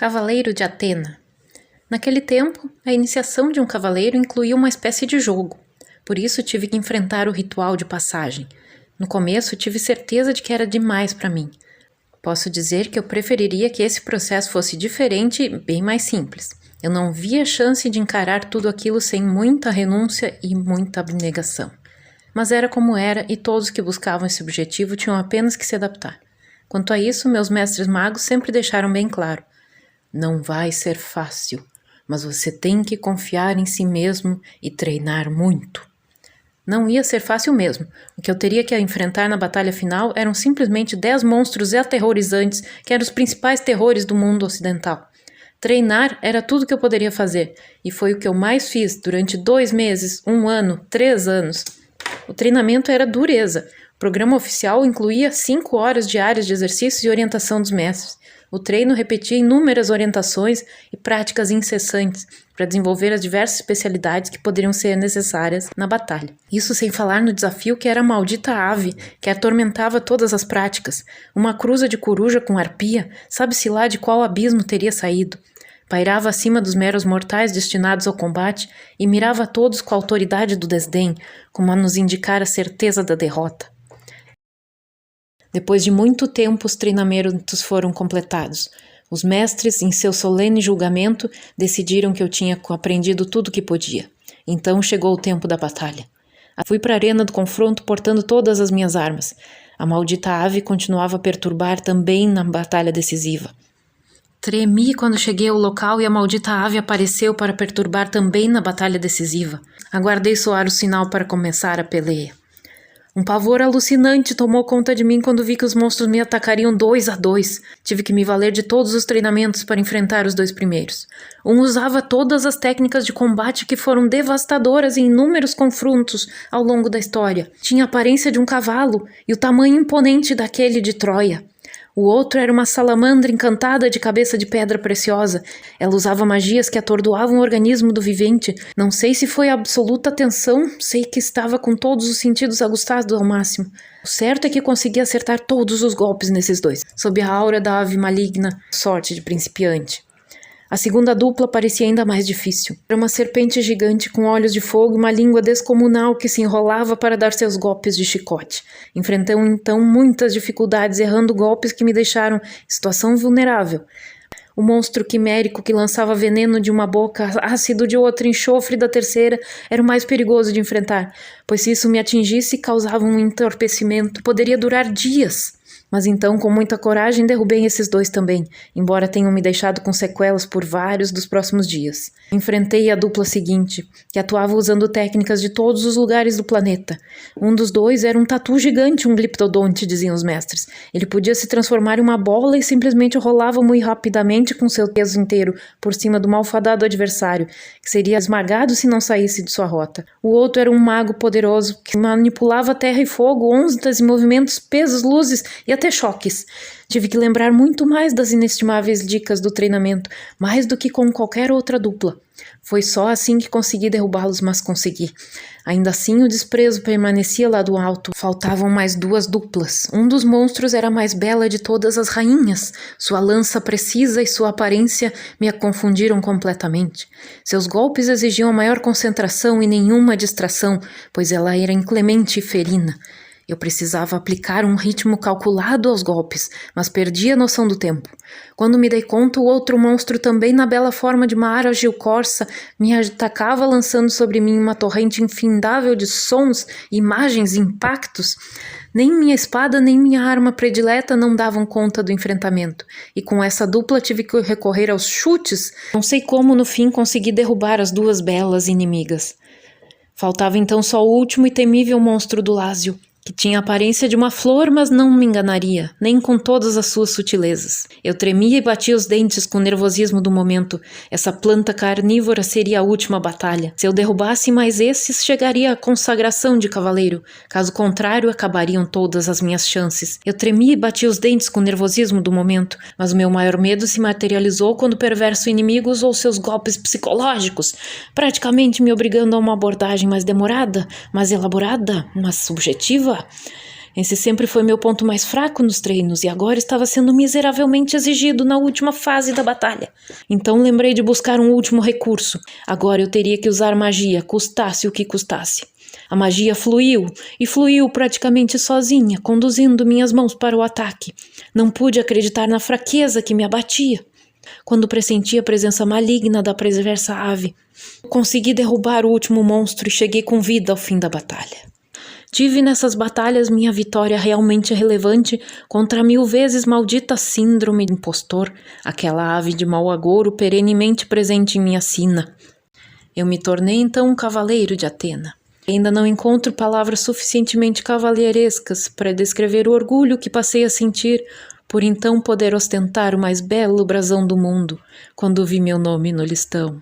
Cavaleiro de Atena. Naquele tempo, a iniciação de um cavaleiro incluía uma espécie de jogo. Por isso tive que enfrentar o ritual de passagem. No começo tive certeza de que era demais para mim. Posso dizer que eu preferiria que esse processo fosse diferente e bem mais simples. Eu não via chance de encarar tudo aquilo sem muita renúncia e muita abnegação. Mas era como era e todos que buscavam esse objetivo tinham apenas que se adaptar. Quanto a isso, meus mestres magos sempre deixaram bem claro: não vai ser fácil, mas você tem que confiar em si mesmo e treinar muito. Não ia ser fácil mesmo. O que eu teria que enfrentar na batalha final eram simplesmente 10 monstros aterrorizantes que eram os principais terrores do mundo ocidental. Treinar era tudo que eu poderia fazer, e foi o que eu mais fiz durante 2 meses, 1 ano, 3 anos. O treinamento era dureza. O programa oficial incluía 5 horas diárias de exercícios e orientação dos mestres. O treino repetia inúmeras orientações e práticas incessantes para desenvolver as diversas especialidades que poderiam ser necessárias na batalha. Isso sem falar no desafio que era a maldita ave que atormentava todas as práticas. Uma cruza de coruja com arpia, sabe-se lá de qual abismo teria saído. Pairava acima dos meros mortais destinados ao combate e mirava a todos com a autoridade do desdém, como a nos indicar a certeza da derrota. Depois de muito tempo, os treinamentos foram completados. Os mestres, em seu solene julgamento, decidiram que eu tinha aprendido tudo o que podia. Então chegou o tempo da batalha. Fui para a arena do confronto portando todas as minhas armas. A maldita ave continuava a perturbar também na batalha decisiva. Tremi quando cheguei ao local e a maldita ave apareceu para perturbar também na batalha decisiva. Aguardei soar o sinal para começar a peleia. Um pavor alucinante tomou conta de mim quando vi que os monstros me atacariam 2 a 2. Tive que me valer de todos os treinamentos para enfrentar os 2 primeiros. Um usava todas as técnicas de combate que foram devastadoras em inúmeros confrontos ao longo da história. Tinha a aparência de um cavalo e o tamanho imponente daquele de Troia. O outro era uma salamandra encantada de cabeça de pedra preciosa. Ela usava magias que atordoavam o organismo do vivente. Não sei se foi a absoluta tensão, sei que estava com todos os sentidos aguçados ao máximo. O certo é que consegui acertar todos os golpes nesses 2, sob a aura da ave maligna, sorte de principiante. A segunda dupla parecia ainda mais difícil. Era uma serpente gigante com olhos de fogo e uma língua descomunal que se enrolava para dar seus golpes de chicote. Enfrentei então muitas dificuldades, errando golpes que me deixaram em situação vulnerável. O monstro quimérico que lançava veneno de uma boca, ácido de outra, enxofre da terceira, era o mais perigoso de enfrentar, pois se isso me atingisse, causava um entorpecimento, poderia durar dias. Mas então, com muita coragem, derrubei esses 2 também, embora tenham me deixado com sequelas por vários dos próximos dias. Enfrentei a dupla seguinte, que atuava usando técnicas de todos os lugares do planeta. Um dos 2 era um tatu gigante, um gliptodonte, diziam os mestres. Ele podia se transformar em uma bola e simplesmente rolava muito rapidamente com seu peso inteiro por cima do malfadado adversário, que seria esmagado se não saísse de sua rota. O outro era um mago poderoso, que manipulava terra e fogo, ondas e movimentos, pesos, luzes e até choques. Tive que lembrar muito mais das inestimáveis dicas do treinamento, mais do que com qualquer outra dupla. Foi só assim que consegui derrubá-los, mas consegui. Ainda assim, o desprezo permanecia lá do alto. Faltavam mais 2 duplas. Um dos monstros era a mais bela de todas as rainhas. Sua lança precisa e sua aparência me confundiram completamente. Seus golpes exigiam a maior concentração e nenhuma distração, pois ela era inclemente e ferina. Eu precisava aplicar um ritmo calculado aos golpes, mas perdi a noção do tempo. Quando me dei conta, o outro monstro, também na bela forma de uma ágil corça, me atacava lançando sobre mim uma torrente infindável de sons, imagens e impactos. Nem minha espada nem minha arma predileta não davam conta do enfrentamento, e com essa dupla tive que recorrer aos chutes. Não sei como no fim consegui derrubar as 2 belas inimigas. Faltava então só o último e temível monstro do Lásio, que tinha a aparência de uma flor, mas não me enganaria, nem com todas as suas sutilezas. Eu tremia e batia os dentes com o nervosismo do momento. Essa planta carnívora seria a última batalha. Se eu derrubasse mais esses, chegaria à consagração de cavaleiro. Caso contrário, acabariam todas as minhas chances. Eu tremia e batia os dentes com o nervosismo do momento, mas o meu maior medo se materializou quando o perverso inimigo usou seus golpes psicológicos, praticamente me obrigando a uma abordagem mais demorada, mais elaborada, mais subjetiva. Esse sempre foi meu ponto mais fraco nos treinos e agora estava sendo miseravelmente exigido na última fase da batalha. Então lembrei de buscar um último recurso. Agora eu teria que usar magia, custasse o que custasse. A magia fluiu, e fluiu praticamente sozinha, conduzindo minhas mãos para o ataque. Não pude acreditar na fraqueza que me abatia. Quando pressenti a presença maligna da perversa ave, consegui derrubar o último monstro e cheguei com vida ao fim da batalha. Tive nessas batalhas minha vitória realmente relevante contra a 1000 vezes maldita síndrome de impostor, aquela ave de mau agouro perenemente presente em minha sina. Eu me tornei então um cavaleiro de Atena. Ainda não encontro palavras suficientemente cavalheirescas para descrever o orgulho que passei a sentir por então poder ostentar o mais belo brasão do mundo quando vi meu nome no listão.